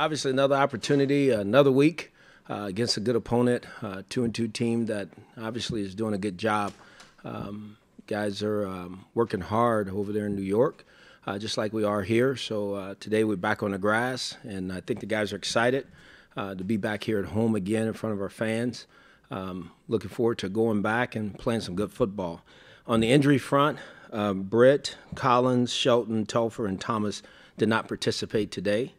obviously another opportunity, another week against a good opponent, 2-2 team that obviously is doing a good job. Guys are working hard over there in New York, just like we are here. So today we're back on the grass, and I think the guys are excited to be back here at home again in front of our fans. Looking forward to going back and playing some good football. On the injury front, Britt, Collins, Shelton, Telfer, and Thomas did not participate today.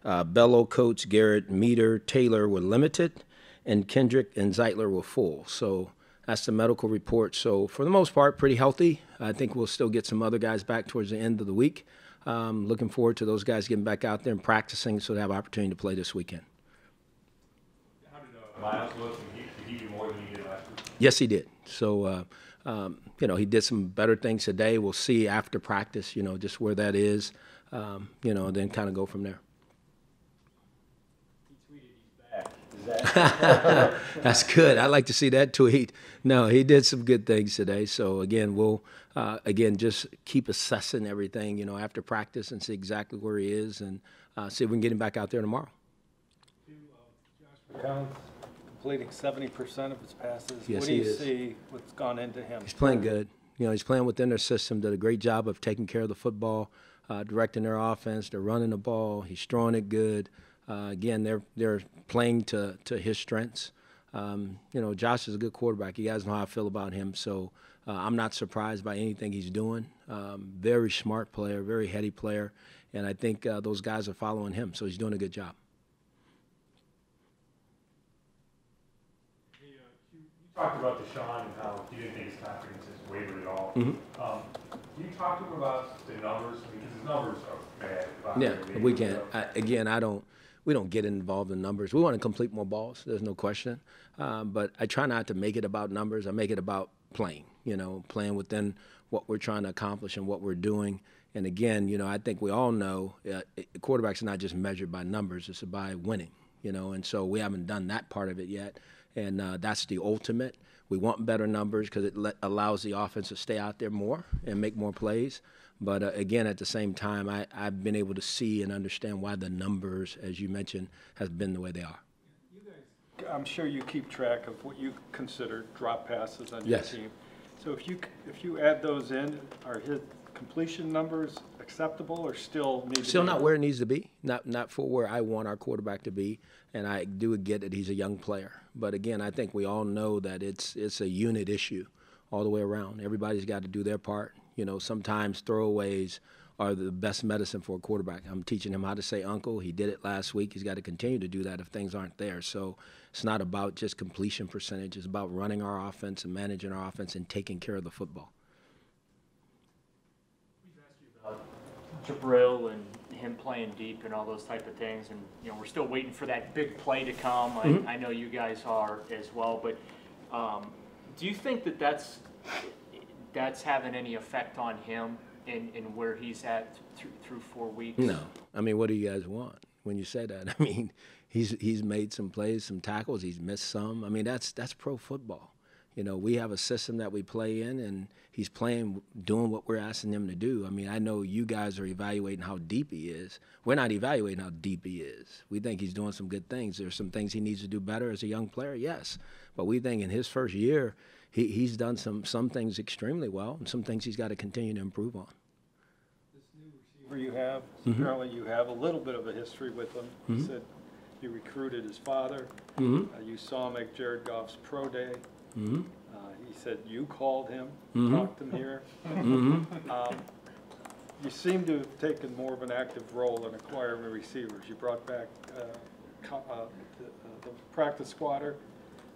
Bello, Coates, Garrett, Meter, Taylor were limited, and Kendrick and Zeitler were full. So that's the medical report. So for the most part, pretty healthy. I think we'll still get some other guys back towards the end of the week. Looking forward to those guys getting back out there and practicing so they have an opportunity to play this weekend. How did Miles look? Did he do more than he did last week? Yes, he did. So, he did some better things today. We'll see after practice, just where that is, then kind of go from there. He tweeted he's back. Is that? That's good. I'd like to see that tweet. No, he did some good things today. So, again, we'll, just keep assessing everything, after practice and see exactly where he is and see if we can get him back out there tomorrow. Josh McCown's completing 70% of his passes. Yes, what do you see what's gone into him? He's playing good. He's playing within their system, did a great job of taking care of the football, directing their offense. They're running the ball. He's throwing it good. Again, they're playing to his strengths. Josh is a good quarterback. You guys know how I feel about him. So I'm not surprised by anything he's doing. Very smart player, very heady player. And I think those guys are following him. So he's doing a good job. You talked about Deshaun and how you didn't think his confidence has wavered at all. Mm-hmm. Can you talk to him about the numbers? Because his numbers are bad. Yeah, we can't. We don't get involved in numbers. We want to complete more balls. There's no question. But I try not to make it about numbers. I make it about playing, playing within what we're trying to accomplish and what we're doing. And again, I think we all know quarterbacks are not just measured by numbers. It's by winning, and so we haven't done that part of it yet. And that's the ultimate. We want better numbers because it allows the offense to stay out there more and make more plays. But, again, at the same time, I've been able to see and understand why the numbers, as you mentioned, has been the way they are. You guys, I'm sure you keep track of what you consider drop passes on your team. So if you add those in, are his completion numbers acceptable or still need to be? Still not where it needs to be, not for where I want our quarterback to be. And I do get that he's a young player. But, again, I think we all know that it's a unit issue all the way around. Everybody's got to do their part. Sometimes throwaways are the best medicine for a quarterback. I'm teaching him how to say uncle. He did it last week. He's got to continue to do that if things aren't there. So it's not about just completion percentage. It's about running our offense and managing our offense and taking care of the football. We've asked you about Jabril and him playing deep and all those type of things, and we're still waiting for that big play to come. I know you guys are as well, but do you think that that's having any effect on him in where he's at through 4 weeks? No. I mean, what do you guys want when you say that? I mean, he's made some plays, some tackles. He's missed some. I mean, that's pro football. We have a system that we play in, and he's playing, doing what we're asking him to do. I mean, I know you guys are evaluating how deep he is. We're not evaluating how deep he is. We think he's doing some good things. There's some things he needs to do better as a young player, yes. But we think in his first year, he's done some things extremely well and some things he's got to continue to improve on. This new receiver you have, apparently you have a little bit of a history with him. You said you recruited his father. You saw him at Jared Goff's pro day. He said you called him, talked him here. You seem to have taken more of an active role in acquiring receivers. You brought back the practice squatter,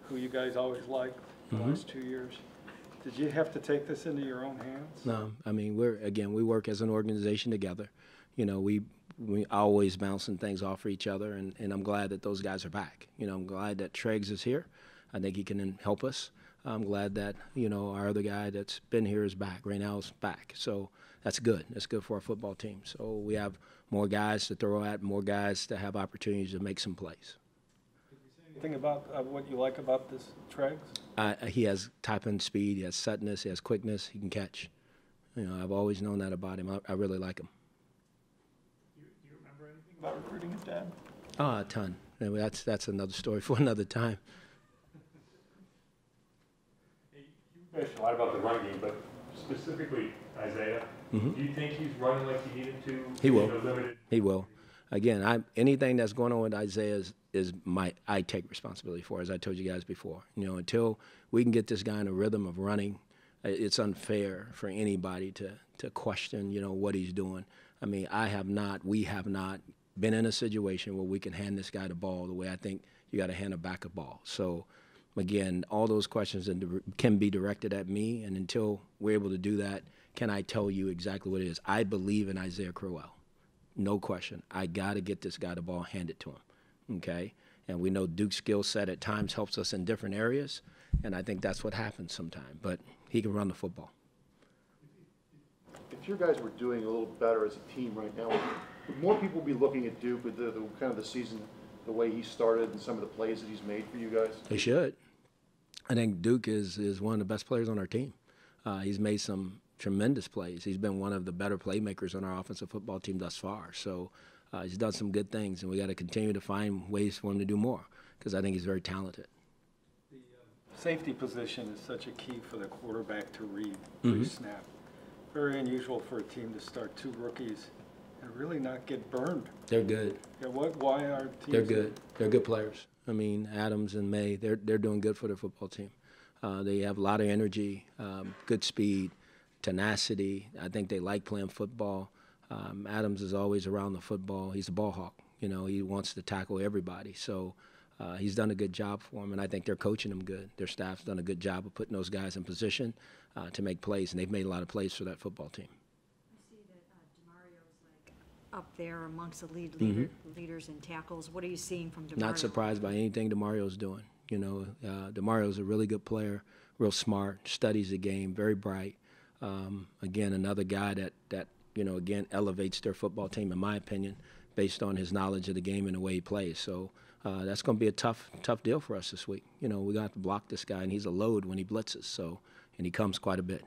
who you guys always liked the last 2 years. Did you have to take this into your own hands? No. I mean, we work as an organization together. We always bouncing things off for each other, and I'm glad that those guys are back. I'm glad that Treggs is here. I think he can help us. I'm glad that, our other guy that's been here is back. Raynell's back. So that's good. That's good for our football team. So we have more guys to throw at, more guys to have opportunities to make some plays. Did you say anything about what you like about this Treggs? He has typing speed. He has suddenness. He has quickness. He can catch. I've always known that about him. I really like him. Do you remember anything about recruiting his dad? Oh, a ton. Anyway, that's another story for another time. Hey, you mentioned a lot about the run game, but specifically Isaiah, Mm-hmm. do you think he's running like he needed to? He will. Limited? He will. Again, anything that's going on with Isaiah is I take responsibility for, as I told you guys before. You know, until we can get this guy in a rhythm of running, it's unfair for anybody to question, you know, what he's doing. I mean, we have not been in a situation where we can hand this guy the ball the way I think you got to hand a back a ball. So, again, all those questions can be directed at me, and until we're able to do that, can I tell you exactly what it is? I believe in Isaiah Crowell. No question. I got to get this guy the ball handed to him, okay? And we know Duke's skill set at times helps us in different areas, and I think that's what happens sometimes. But he can run the football. If you guys were doing a little better as a team right now, would more people be looking at Duke with the kind of the season, the way he started and some of the plays that he's made for you guys? They should. I think Duke is one of the best players on our team. He's made some tremendous plays. He's been one of the better playmakers on our offensive football team thus far. So he's done some good things, and we got to continue to find ways for him to do more because I think he's very talented. The safety position is such a key for the quarterback to read pre-snap. Very unusual for a team to start two rookies and really not get burned. They're good. Yeah, why are teams? They're good. They're good players. I mean, Adams and May, they're doing good for their football team. They have a lot of energy, good speed, tenacity. I think they like playing football. Adams is always around the football. He's a ball hawk. You know, he wants to tackle everybody. So he's done a good job for him, and I think they're coaching him good. Their staff's done a good job of putting those guys in position to make plays, and they've made a lot of plays for that football team. I see that DeMario's like up there amongst the leaders in tackles. What are you seeing from DeMario? Not surprised by anything DeMario's doing. You know, DeMario's a really good player, real smart, studies the game, very bright. Again, another guy that you know, again, elevates their football team, in my opinion, based on his knowledge of the game and the way he plays. So that's going to be a tough deal for us this week. You know, we're going to have to block this guy, and he's a load when he blitzes. So, and he comes quite a bit.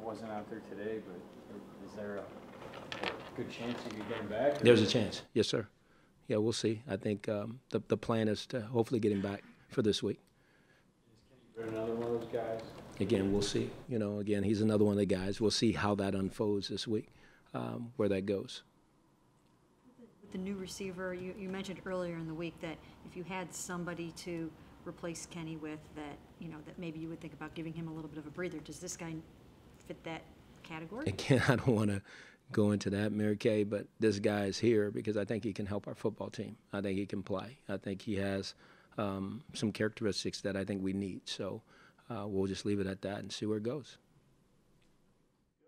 Wasn't out there today, but is there a good chance you could get him back? There's a chance. Yes, sir. Yeah, we'll see. I think the plan is to hopefully get him back for this week. Is Kenny another one of those guys? Again, we'll see. You know, again, he's another one of the guys. We'll see how that unfolds this week, where that goes. With the new receiver, you mentioned earlier in the week that if you had somebody to replace Kenny with, that you know that maybe you would think about giving him a little bit of a breather. Does this guy fit that category? Again, I don't want to go into that, Mary Kay, but this guy is here because I think he can help our football team. I think he can play. I think he has some characteristics that I think we need. So we'll just leave it at that and see where it goes.